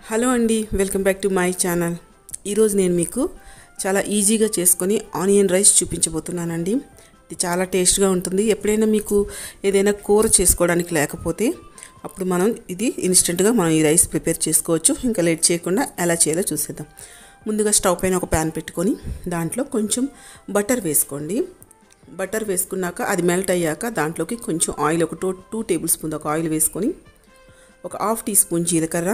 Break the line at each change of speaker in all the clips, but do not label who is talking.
Hello అండి, welcome back to my channel. ఈరోజు నేను మీకు చాలా ఈజీగా చేసుకొని ఆనియన్ రైస్ చూపించబోతున్నానండి. ఇది చాలా టేస్ట్గా ఉంటుంది. ఎప్పుడైనా మీకు ఏదైనా కూర చేసుకోవడానికి లేకపోతే అప్పుడు మనం ఇది ఇన్స్టెంట్గా మనం ఈ రైస్ ప్రిపేర్ చేసుకోవచ్చు. ఇంకా లేట్ చేయకుండా ఎలా చేయాలో చూసేద్దాం. ముందుగా స్టవ్ పైన ఒక ప్యాన్ పెట్టుకొని దాంట్లో కొంచెం బటర్ వేసుకోండి. బటర్ వేసుకున్నాక అది మెల్ట్ అయ్యాక దాంట్లోకి కొంచెం ఆయిల్ ఒక 2 టేబుల్ స్పూన్ ఒక ఆయిల్ వేసుకొని ఒక హాఫ్ టీ స్పూన్ జీలకర్ర,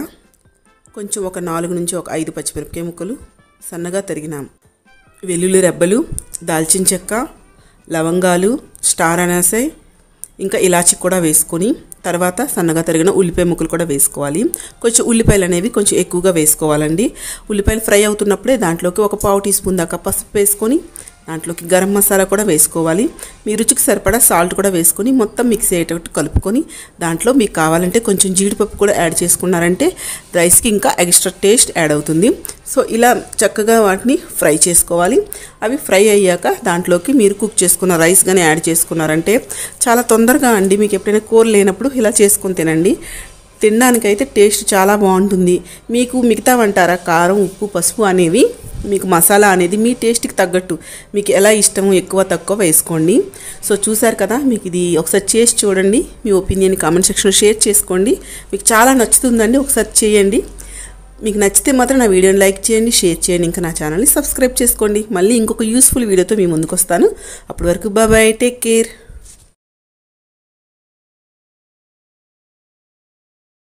కొంచెం ఒక 4 నుంచి ఒక 5 పచ్చిమిరపకాయ ముక్కలు, సన్నగా తరిగిన వెల్లుల్లి రెబ్బలు, దాల్చిన చెక్క, లవంగాలు, స్టార్ అనాసే, ఇంకా ఇలాచి కూడా వేసుకొని తర్వాత సన్నగా తరిగిన ఉల్లిపాయ ముక్కలు కూడా వేసుకోవాలి. కొంచెం ఉల్లిపాయలు అనేవి కొంచెం ఎక్కువగా వేసుకోవాలండి. ఉల్లిపాయలు ఫ్రై అవుతున్నప్పుడే దాంట్లోకి ఒక పావు టీ స్పూన్ దాకా పసుపు వేసుకొని దాంట్లోకి గరం మసాలా కూడా వేసుకోవాలి. మీ రుచికి సరిపడా సాల్ట్ కూడా వేసుకొని మొత్తం మిక్స్ అయ్యేటట్టు కలుపుకొని దాంట్లో మీకు కావాలంటే కొంచెం జీడిపప్పు కూడా యాడ్ చేసుకున్నారంటే రైస్కి ఇంకా ఎక్స్ట్రా టేస్ట్ యాడ్ అవుతుంది. సో ఇలా చక్కగా వాటిని ఫ్రై చేసుకోవాలి. అవి ఫ్రై అయ్యాక దాంట్లోకి మీరు కుక్ చేసుకున్న రైస్ కానీ యాడ్ చేసుకున్నారంటే చాలా తొందరగా అండి. మీకు ఎప్పుడైనా కూర లేనప్పుడు ఇలా చేసుకొని తినండి. తినడానికైతే టేస్ట్ చాలా బాగుంటుంది. మీకు మిగతా అంటారా కారం, ఉప్పు, పసుపు అనేవి మీకు మసాలా అనేది మీ టేస్ట్కి తగ్గట్టు మీకు ఎలా ఇష్టమో ఎక్కువ తక్కువ వేసుకోండి. సో చూసారు కదా, మీకు ఇది ఒకసారి చేసి చూడండి. మీ ఒపీనియన్ కామెంట్ సెక్షన్లో షేర్ చేసుకోండి. మీకు చాలా నచ్చుతుందండి, ఒకసారి చేయండి. మీకు నచ్చితే మాత్రం నా వీడియోని లైక్ చేయండి, షేర్ చేయండి, ఇంకా నా ఛానల్ని సబ్స్క్రైబ్ చేసుకోండి. మళ్ళీ ఇంకొక యూస్ఫుల్ వీడియోతో మీ ముందుకు వస్తాను. అప్పటి వరకు బాయ్, టేక్ కేర్.